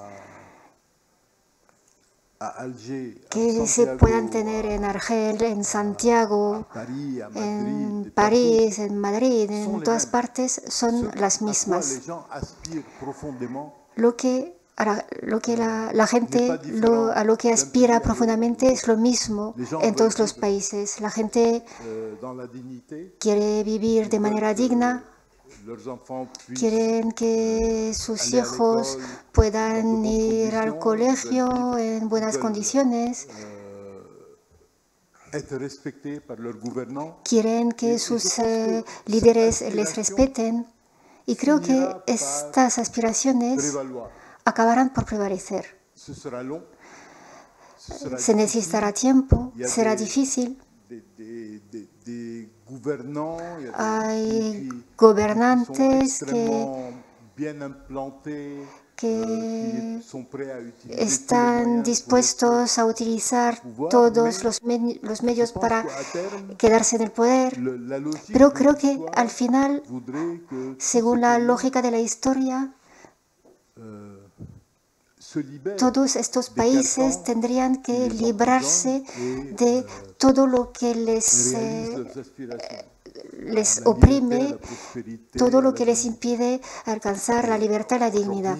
que se puedan tener en Argel, en Santiago, en París, en Madrid, en todas partes, son las mismas. La gente a lo que aspira profundamente es lo mismo en todos los países. La gente quiere vivir de manera digna, quieren que sus hijos puedan ir al colegio en buenas condiciones, quieren que sus líderes les respeten, y creo que estas aspiraciones acabarán por prevalecer. Se necesitará tiempo, será difícil. Hay gobernantes que que están dispuestos a utilizar todos los medios para quedarse en el poder. Pero creo que al final, según la lógica de la historia, todos estos países tendrían que librarse de todo lo que les oprime, todo lo que les impide alcanzar la libertad y la dignidad.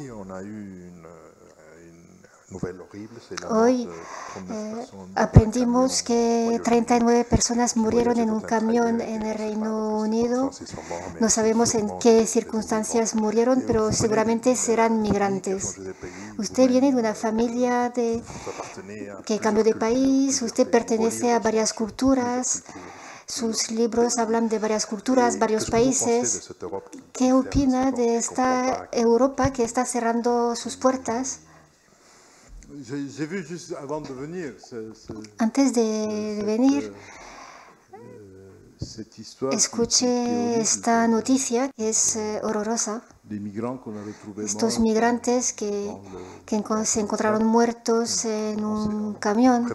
Hoy aprendimos que 39 personas murieron en un camión en el Reino Unido. No sabemos en qué circunstancias murieron, pero seguramente serán migrantes. Usted viene de una familia que cambió de país, usted pertenece a varias culturas. Sus libros hablan de varias culturas, varios países. ¿Qué opina de esta Europa que está cerrando sus puertas? Antes de venir, escuché esta noticia que es horrorosa. Estos migrantes que se encontraron muertos en un camión.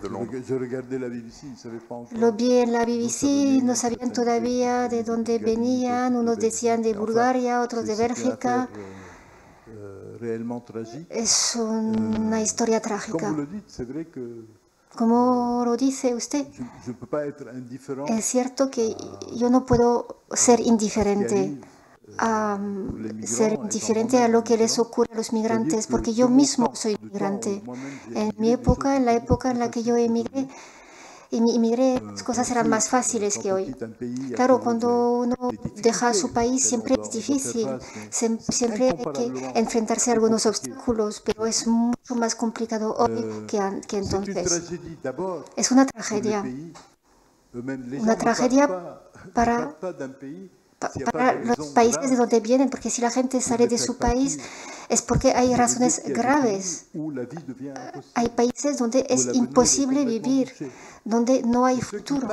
Lo vi en la BBC, no sabían todavía de dónde venían. Unos decían de Bulgaria, otros de Bélgica. Es una historia trágica. Como lo dice usted, es cierto que yo no puedo ser indiferente a lo que les ocurre a los migrantes, porque yo mismo soy migrante. En mi época, en la época en la que yo emigré, las cosas eran más fáciles que hoy. Claro, cuando uno deja su país siempre es difícil, siempre hay que enfrentarse a algunos obstáculos, pero es mucho más complicado hoy que entonces. Es una tragedia para los países de donde vienen, porque si la gente sale de su país es porque hay razones graves. Hay países donde es imposible vivir, donde no hay futuro.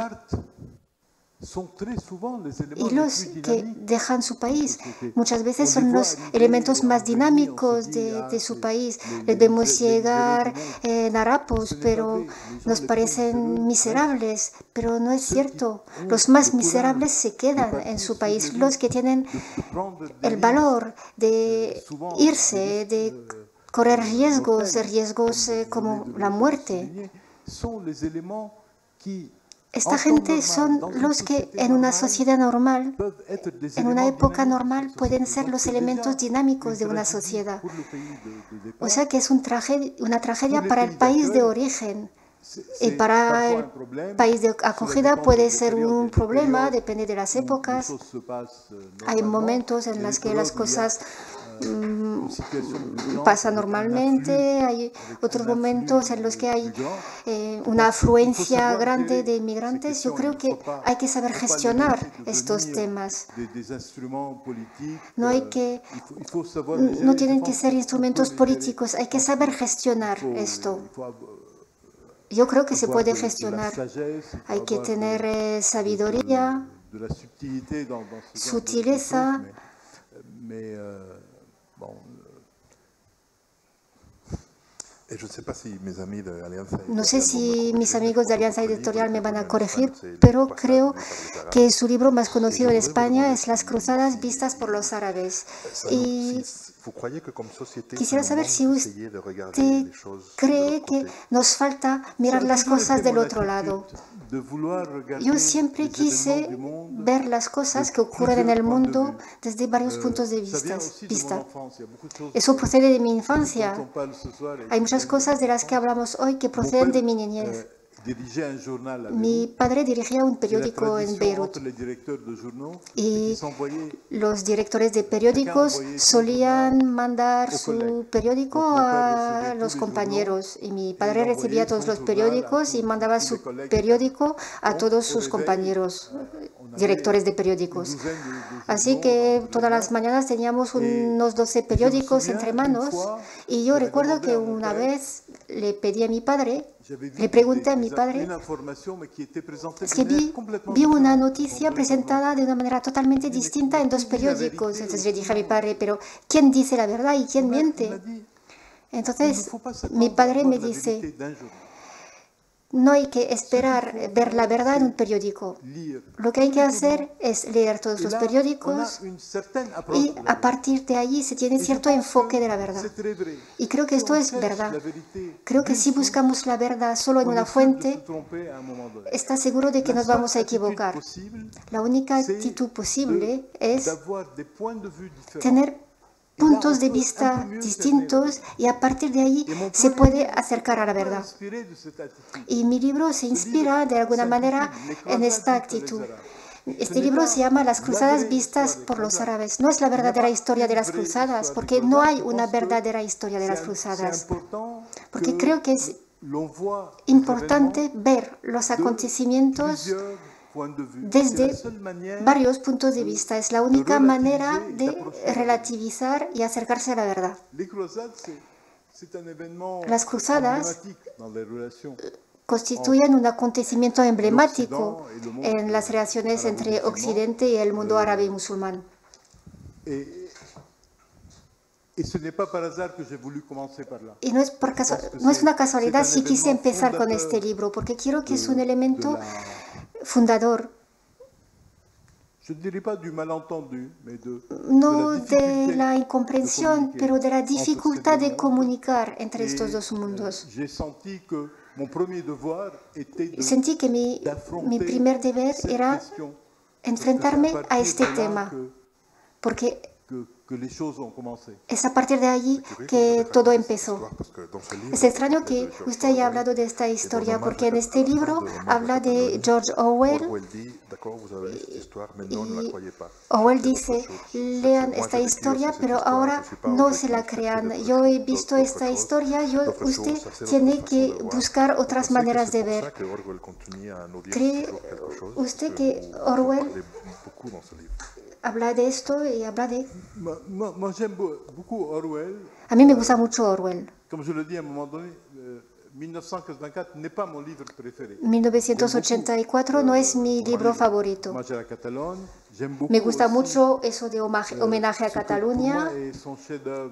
Y los que dejan su país muchas veces son los elementos más dinámicos de su país. Les vemos llegar en harapos, pero nos parecen miserables, pero no es cierto. Los más miserables se quedan en su país. Los que tienen el valor de irse, de correr riesgos como la muerte. Esta gente son los que en una sociedad normal, en una época normal, pueden ser los elementos dinámicos de una sociedad. O sea que es una tragedia para el país de origen. Y para el país de acogida puede ser un problema, depende de las épocas. Hay momentos en los que las cosas pasan normalmente, hay otros momentos en los que hay una afluencia grande de inmigrantes. Yo creo que hay que saber gestionar estos temas. No tienen que ser instrumentos políticos, hay que saber gestionar esto. Yo creo que se puede gestionar. Hay que tener sabiduría, sutileza. No sé si mis amigos de Alianza Editorial me van a corregir, pero creo que su libro más conocido en España es Las cruzadas vistas por los árabes. Y quisiera saber si usted cree que nos falta mirar las cosas del otro lado. Yo siempre quise ver las cosas que ocurren en el mundo desde varios puntos de vista. Eso procede de mi infancia. Hay muchas cosas de las que hablamos hoy que proceden de mi niñez. Mi padre dirigía un periódico en Beirut y los directores de periódicos solían mandar su periódico a los compañeros y mi padre recibía todos los periódicos y mandaba su periódico a todos sus compañeros directores de periódicos. Así que todas las mañanas teníamos unos 12 periódicos entre manos y yo recuerdo que una vez le pedí a mi padre, le pregunté a mi padre, es que vi una noticia presentada de una manera totalmente distinta en dos periódicos. Entonces le dije a mi padre, pero ¿quién dice la verdad y quién miente? Entonces mi padre me dice, no hay que esperar ver la verdad en un periódico. Lo que hay que hacer es leer todos los periódicos y a partir de allí se tiene cierto enfoque de la verdad. Y creo que esto es verdad. Creo que si buscamos la verdad solo en una fuente, está seguro de que nos vamos a equivocar. La única actitud posible es tener puntos de vista distintos y a partir de ahí se puede acercar a la verdad. Y mi libro se inspira de alguna manera en esta actitud. Este libro se llama Las cruzadas vistas por los árabes. No es la verdadera historia de las cruzadas, porque no hay una verdadera historia de las cruzadas. Porque creo que es importante ver los acontecimientos desde varios puntos de vista. Es la única manera de relativizar y acercarse a la verdad. Las cruzadas constituyen un acontecimiento emblemático en las relaciones entre Occidente y el mundo árabe y musulmán. Y no es una casualidad si quise empezar con este libro, porque quiero que es un elemento fundador, no de la incomprensión, pero de la dificultad de comunicar entre estos dos mundos. Sentí que mi primer deber era enfrentarme a este tema, porque es a partir de allí que todo empezó. Es extraño que usted haya hablado de esta historia, porque en este libro habla de George Orwell. Y Orwell dice, lean esta historia, pero ahora no se la crean. Yo he visto esta historia, usted tiene que buscar otras maneras de ver. ¿Cree usted que Orwell habla de esto y habla de... A mí me gusta mucho Orwell. 1984 no es mi libro favorito. Me gusta mucho eso de homenaje a Cataluña.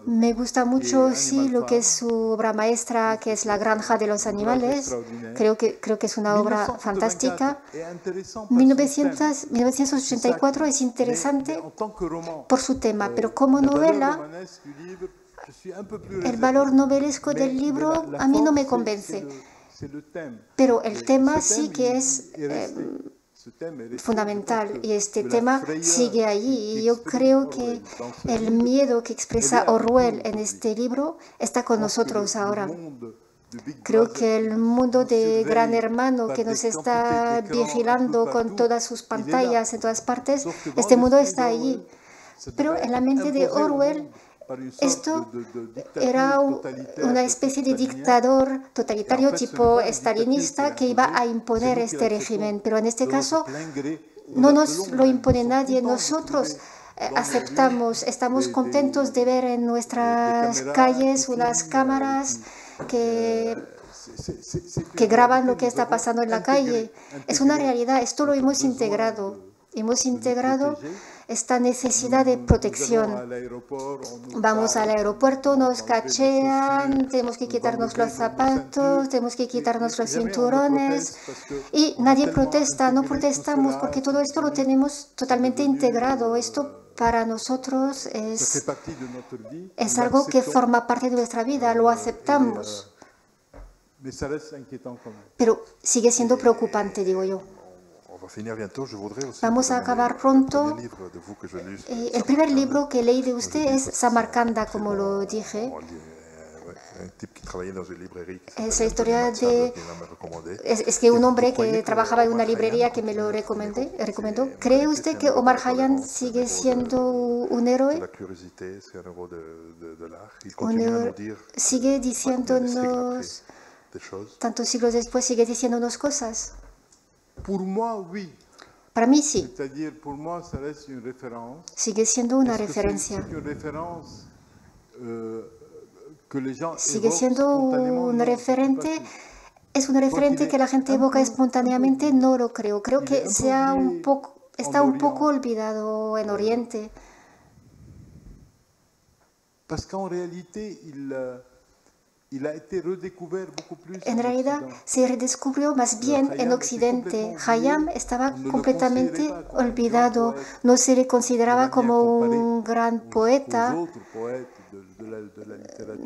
Me gusta mucho, sí, lo que es su obra maestra, que es La granja de los animales. Creo que es una obra fantástica. 1984 es interesante por su tema, pero como novela, el valor novelesco del libro a mí no me convence. Pero el tema sí que es fundamental y este tema sigue allí. Y yo creo que el miedo que expresa Orwell en este libro está con nosotros ahora. Creo que el mundo de Gran Hermano que nos está vigilando con todas sus pantallas en todas partes, este mundo está allí. Pero en la mente de Orwell, esto era una especie de dictador totalitario tipo stalinista que iba a imponer este régimen, pero en este caso no nos lo impone nadie, nosotros aceptamos, estamos contentos de ver en nuestras calles unas cámaras que graban lo que está pasando en la calle. Es una realidad, esto lo hemos integrado esta necesidad de protección. Vamos al aeropuerto, nos cachean, tenemos que quitarnos los zapatos, tenemos que quitarnos los cinturones y nadie protesta, no protestamos porque todo esto lo tenemos totalmente integrado. Esto para nosotros es algo que forma parte de nuestra vida, lo aceptamos. Pero sigue siendo preocupante, digo yo. Vamos a acabar pronto. El primer libro que leí de usted es Samarcanda, como lo dije. Es la historia de... Es que un hombre que trabajaba en una librería que me lo recomendó. ¿Cree usted que Omar Khayyam sigue siendo un héroe? Sigue diciéndonos, tantos siglos después, sigue diciéndonos cosas. Para mí sí. Sigue siendo una referencia. sigue siendo un referente. ¿Es un referente que la gente evoca espontáneamente? No lo creo. Creo que está un poco olvidado en Oriente. En realidad se redescubrió más bien en Occidente. Khayyam estaba completamente olvidado. No se le consideraba como un gran poeta.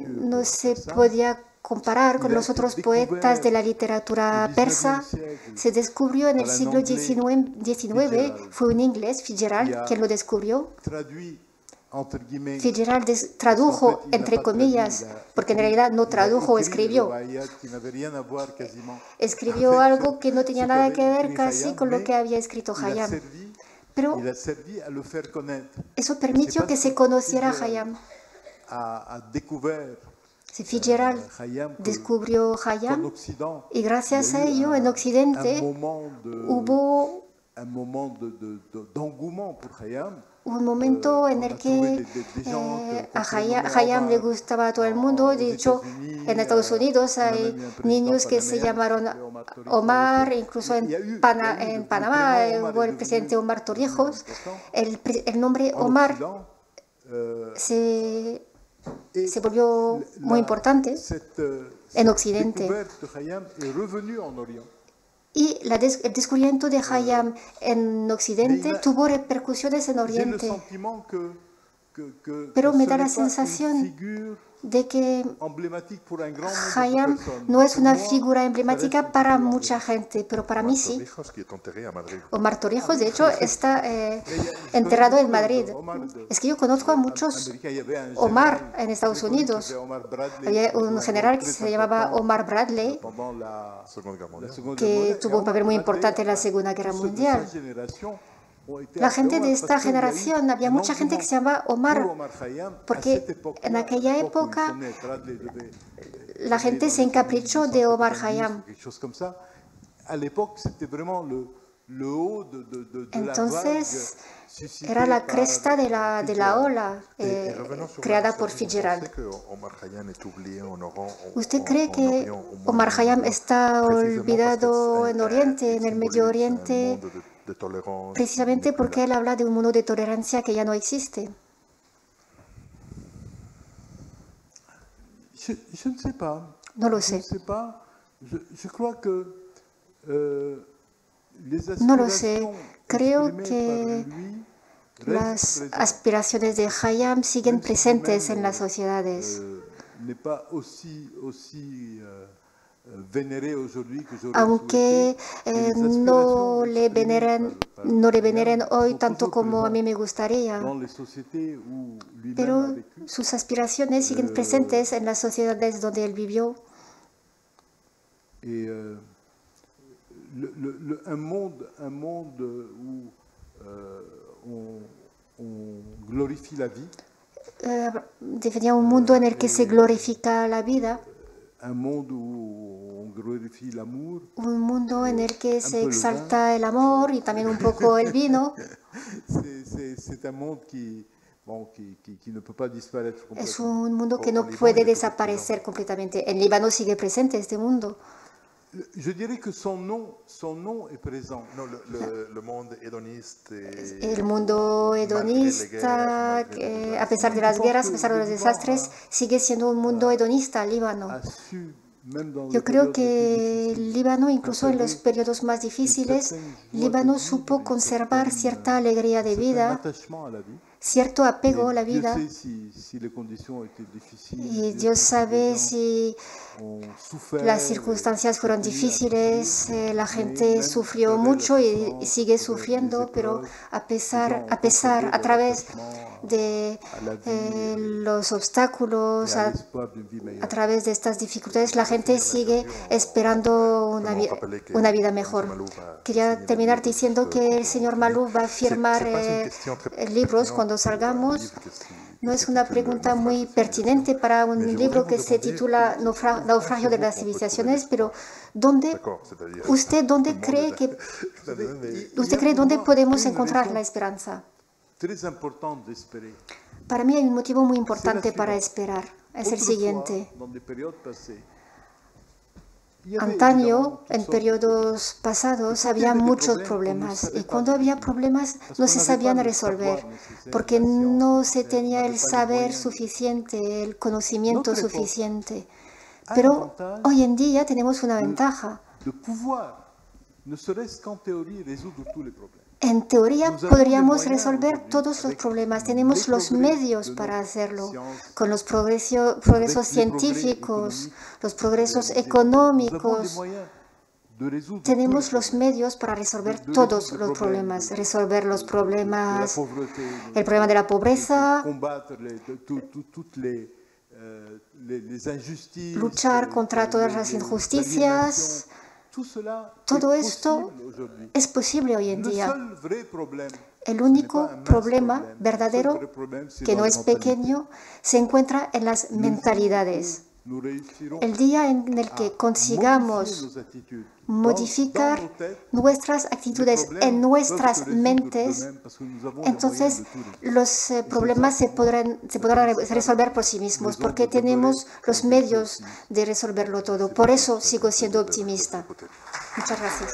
No se podía comparar con los otros poetas de la literatura persa. Se descubrió en el siglo XIX, fue un inglés, Fitzgerald, quien lo descubrió. Fitzgerald tradujo, entre comillas, porque en realidad no tradujo, escribió. Escribió algo que no tenía nada que ver casi con lo que había escrito Khayyam. Pero eso permitió que se conociera Khayyam. Fitzgerald descubrió Khayyam y gracias a ello en Occidente hubo un momento en el que a Khayyam le gustaba a todo el mundo. De hecho, en Estados Unidos hay niños que se llamaron Omar, incluso en Panamá hubo el presidente Omar Torrijos. El nombre Omar se volvió muy importante en Occidente. Y el descubrimiento de Khayyam en Occidente tuvo repercusiones en Oriente. Pero me da la sensación de que Khayyam no es una figura emblemática para mucha gente, pero para mí sí. Omar Torrijos, de hecho, está enterrado en Madrid. Es que yo conozco a muchos Omar en Estados Unidos. Había un general que se llamaba Omar Bradley, que tuvo un papel muy importante en la Segunda Guerra Mundial. La gente de esta generación, había mucha gente que se llamaba Omar, porque en aquella época la gente se encaprichó de Omar Khayyam. Entonces era la cresta de la ola creada por Fitzgerald. ¿Usted cree que Omar Khayyam está olvidado en Oriente, en el Medio Oriente? Precisamente porque él habla de un mundo de tolerancia que ya no existe. No lo sé. No lo sé. Creo que las aspiraciones de Khayyam siguen presentes en las sociedades. Aunque no le veneren hoy tanto como a mí me gustaría, pero sus aspiraciones siguen presentes en las sociedades donde él vivió. Un monde où on glorifie la vie. Definía un mundo en el que se glorifica la vida. Un mundo en el que se exalta el amor y también un poco el vino. Es un mundo que no puede desaparecer completamente. En Líbano sigue presente este mundo. El mundo hedonista, a pesar de las guerras, a pesar de los desastres, sigue siendo un mundo hedonista, Líbano. Yo creo que el Líbano, incluso en los periodos más difíciles, Líbano supo conservar cierta alegría de vida, cierto apego a la vida. Y Dios sabe si las circunstancias fueron difíciles, la gente sufrió mucho y sigue sufriendo, pero a través de los obstáculos, a través de estas dificultades, la gente sigue esperando una vida mejor. Quería terminar diciendo que el señor Malouf va a firmar libros cuando salgamos. No es una pregunta muy pertinente para un libro que se titula Naufragio de las civilizaciones, pero ¿usted dónde cree dónde podemos encontrar la esperanza? Para mí hay un motivo muy importante para esperar. es el siguiente. Antaño, en periodos pasados, había muchos problemas y cuando había problemas no se sabían resolver porque no se tenía el saber suficiente, el conocimiento suficiente. Pero hoy en día tenemos una ventaja. En teoría podríamos resolver todos los problemas, tenemos los medios para hacerlo, con los progresos científicos, los progresos económicos. Tenemos los medios para resolver todos los problemas, resolver los problemas, el problema de la pobreza, luchar contra todas las injusticias. Todo esto es posible hoy en día. El único problema verdadero, que no es pequeño, se encuentra en las mentalidades. El día en el que consigamos modificar nuestras actitudes en nuestras mentes, entonces los problemas se podrán resolver por sí mismos, porque tenemos los medios de resolverlo todo. Por eso sigo siendo optimista. Muchas gracias.